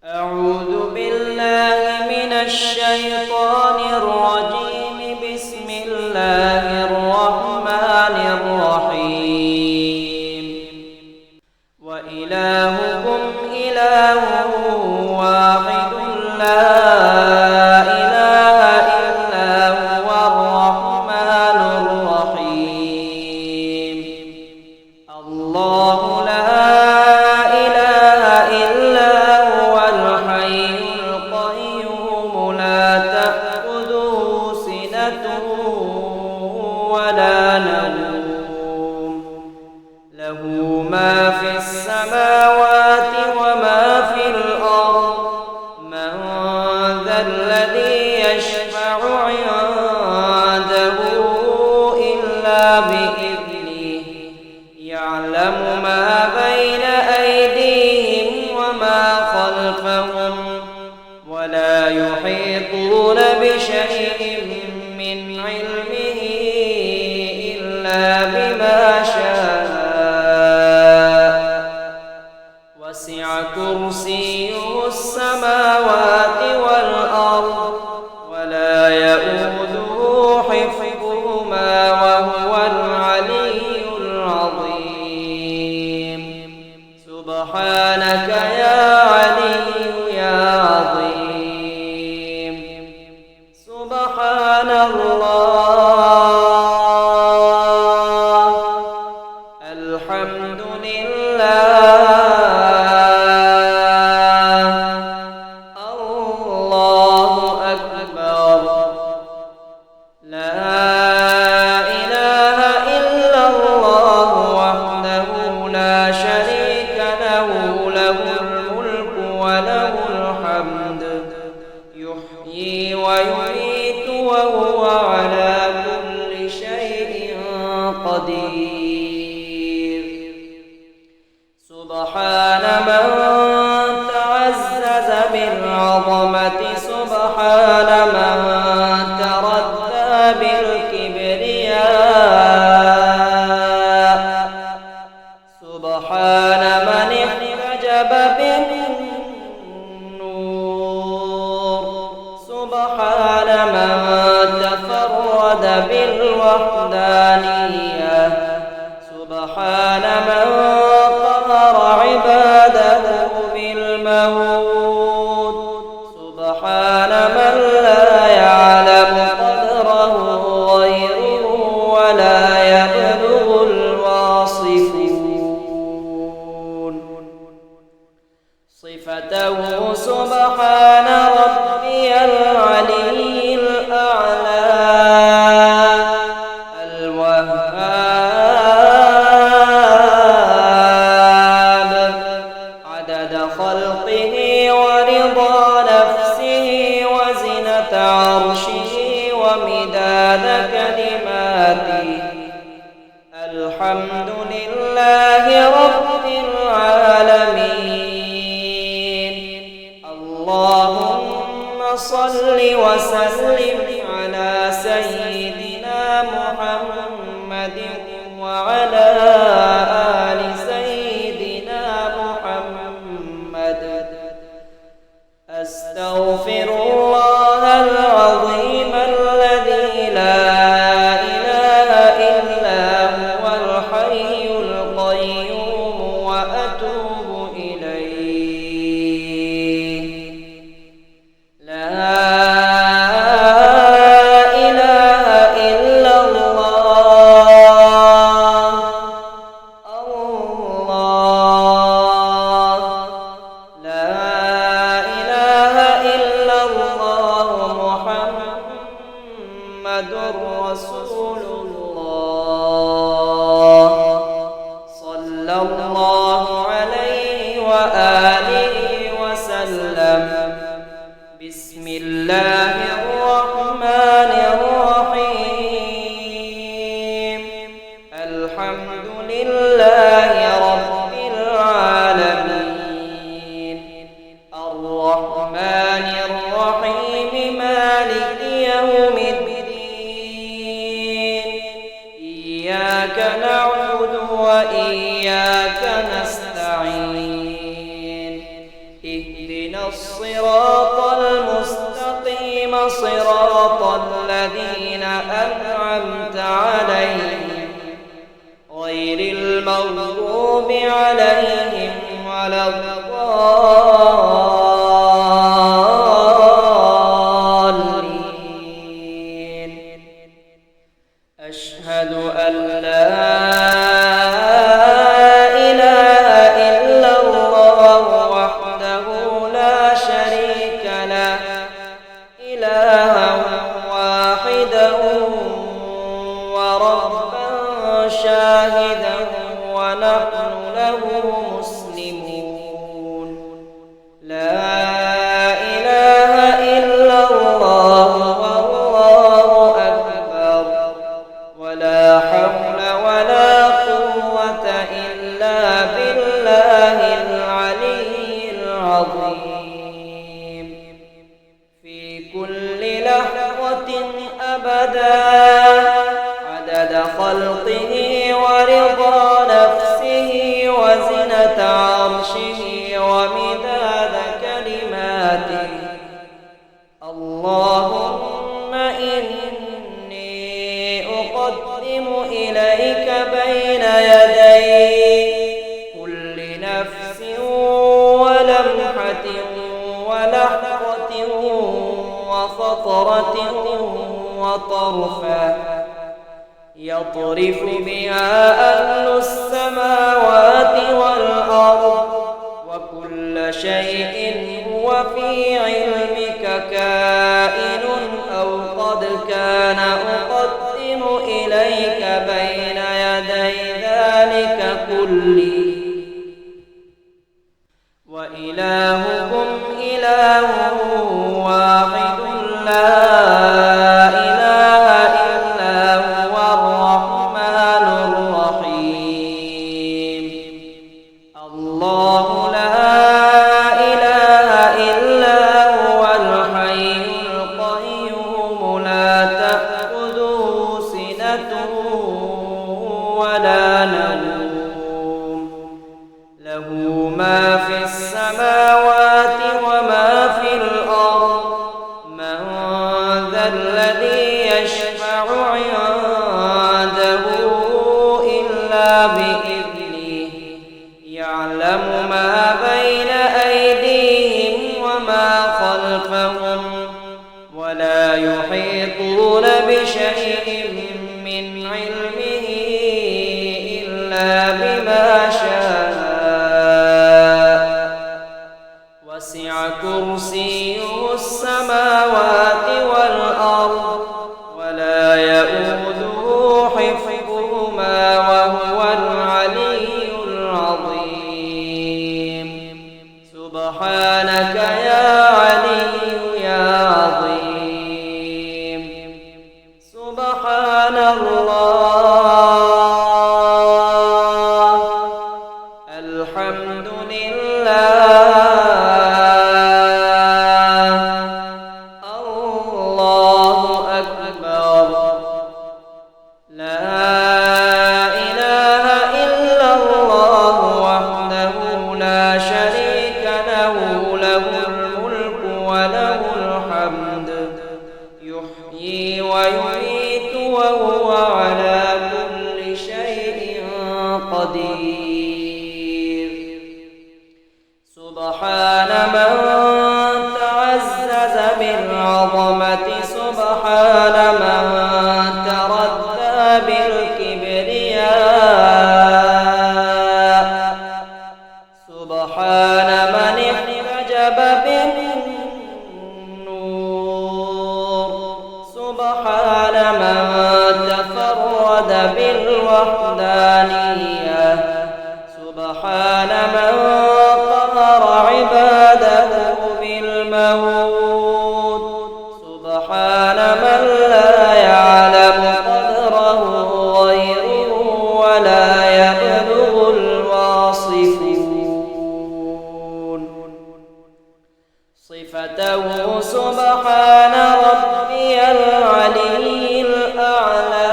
أعوذ بالله من الشيطان الرجيم. بسم الله الرحمن الرحيم. وإلهكم إله واحد لا إله إلا هو الرحمن الرحيم. الله لا إله إلا هو الحي القيوم لا تأخذه سنة ولا نوم له ما في السماوات وما في الأرض. من ذا الذي يشفع عنده إلا بإذنه يعلم ما بين أيديهم وما خلفهم ولا يحيطون بشيء من علمه إلا بما شاء. وسع كرسيه السماوات والأرض ولا يؤوده حفظهما وهو العلي العظيم. سبحانك يا علي يا عظيم. سبحان الله. الحمد لله. الله أكبر. لا إله إلا الله وحده لا شريك له. له الملك وله الحمد يحيي ويميت وهو على كل شيء قدير. سبحان من تعزز بالعظمة. سبحان من تردى بالكبرياء. سبحان من احتجب بالنور. سبحان من تفرد بالوحدانية. سبحان من قهر عباده بالموت. سبحان من لا يعلم قدره غيره ولا يبلغ الواصفون صفته. سبحان ربي العلي الأعلى الوهاب عدد خلقه ورضا نفسه وزنة عرشه ومداد كلماته. الحمد لله رب العالمين. اللهم صل وسلم على سيدنا محمد وعلى آل سيدنا محمد. أستغفر الله العظيم الذي لا إله إلا هو الحي القيوم وأتوب إليه. لا إله إلا الله. الله لا إله إلا الله. محمد رسول الله. صلى الله عليه وآله وسلم. بسم الله الرحمن الرحيم. الحمد لله رب العالمين. الرحمن الرحيم. مالك يوم الدين. إياك نعبد وإياك نستعين. اهدنا الصراط المستقيم صراط الذين أنعمت عليهم غير المغضوب عليهم ولا الضالين. أشهد أن لا إله إلا الله وحده لا شريك له إلها واحدا وربا شاهدا ونحن له مسلمون. لا إله إلا الله والله أكبر ولا حول ولا قوة إلا بالله العلي العظيم. في كل لحظة أبدا عدد خلقه ورضا نفسه وزنة عرشه ومداد كلماته. اللهم إني أقدم إليك بين يدي كل نفس ولمحة ولحظة وخطرة وطرفة يطرف بها أهل السماوات والأرض وكل شيء هو في علمك كائن أو قد كان أقدم إليك بين يدي ذلك كله. وإلهكم إله واحد لا إله إلا هو الرحمن الرحيم. الله لا إله إلا هو الحي القيوم لا تأخذه سنة ولا نوم له ما في السماوات وما في الأرض. من ذا الذي يشفع عنده إلا بإذنه يعلم ما بين أيديهم وما خلفهم ولا يحيطون بشيء من علمه إلا بما شاء. وسع كرسيه السماوات والأرض ولا يؤوده حفظهما وهو العلي العظيم. سبحانك يا علي يا عظيم. سبحان الله الحمد لله الله أكبر. لا إله إلا الله وحده لا شريك له له الملك وله الحمد يحيي ويميت وهو على كل شيء قدير. سبحان من تعزز بالعظمة سبحان من تردى بالكبرياء سبحان من احتجب بالنور سبحان من تفرد بالوحدانية سبحان من قهر عباده بالموت سبحان من لا يعلم قدره غيره ولا يبلغ الواصفون صفته سبحان ربي العلي الأعلى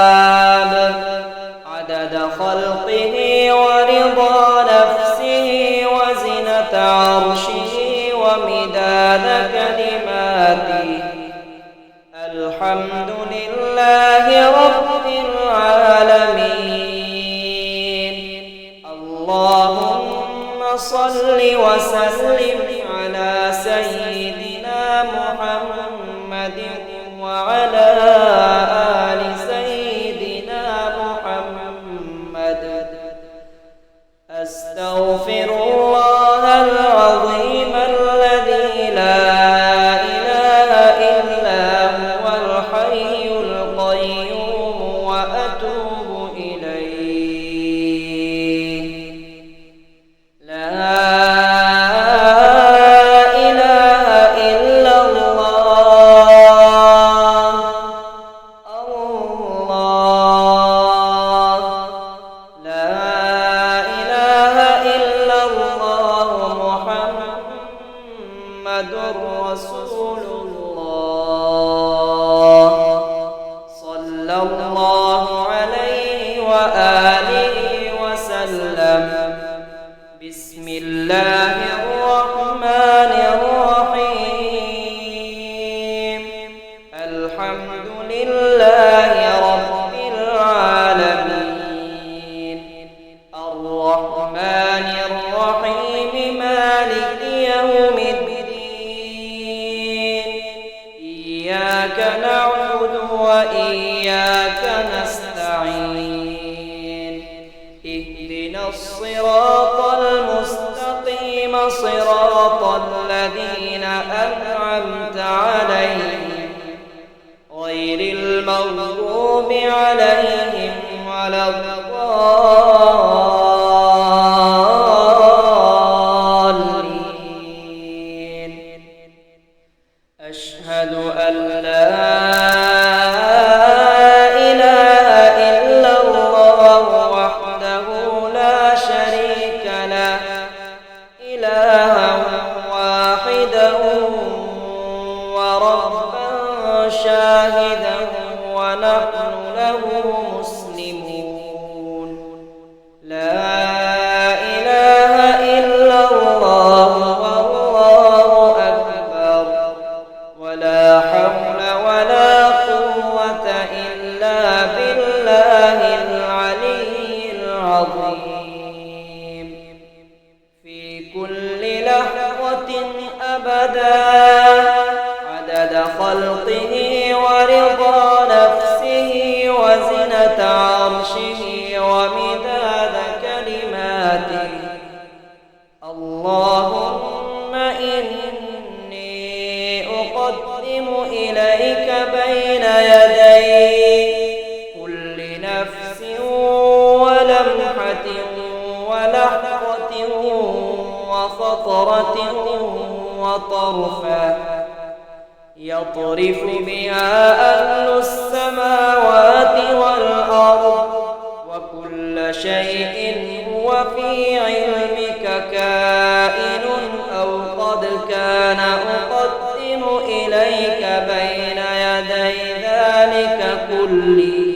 الوهاب عدد عدد خلقه ورضا نفسه وزنة عرشه ومداد كلماته. الحمد لله رب العالمين. اللهم صل وسلم على سيدنا محمد وعلى آل سيدنا محمد. أستغفر الله العظيم الذي لا إله إلا هو الحي القيوم وأتوب إليه. لا إله إلا الله. الله لا إله إلا الله محمد رسول الله. صلى الله عليه وآله وسلم. بسم الله الرحمن الرحيم. الحمد لله رب العالمين. الرحمن الرحيم مالك يوم الدين. إياك نعبد وإياك نستعين. اهدنا الصراط المستقيم صراط الذين أنعمت عليهم غير المغضوب عليهم ولا الضالين. أشهد أن لا إله إلا الله وحده لا شريك له إلها واحدا وربا شاهدا ونحن له مسلمون. لا إله إلا الله والله أكبر. ولا حول ولا قوة إلا بالله العلي العظيم. في كل لحظة أبدا عدد خلقه ورضا نفسه وزنة عرشه ومداد كلماته. اللهم إني أقدم إليك بين يدي كل نفس ولمحة ولحظة وخطرة وطرفة يطرف بها أهل السماوات والأرض وكل شيء هو في علمك كائن أو قد كان أقدم إليك بين يدي ذلك كله.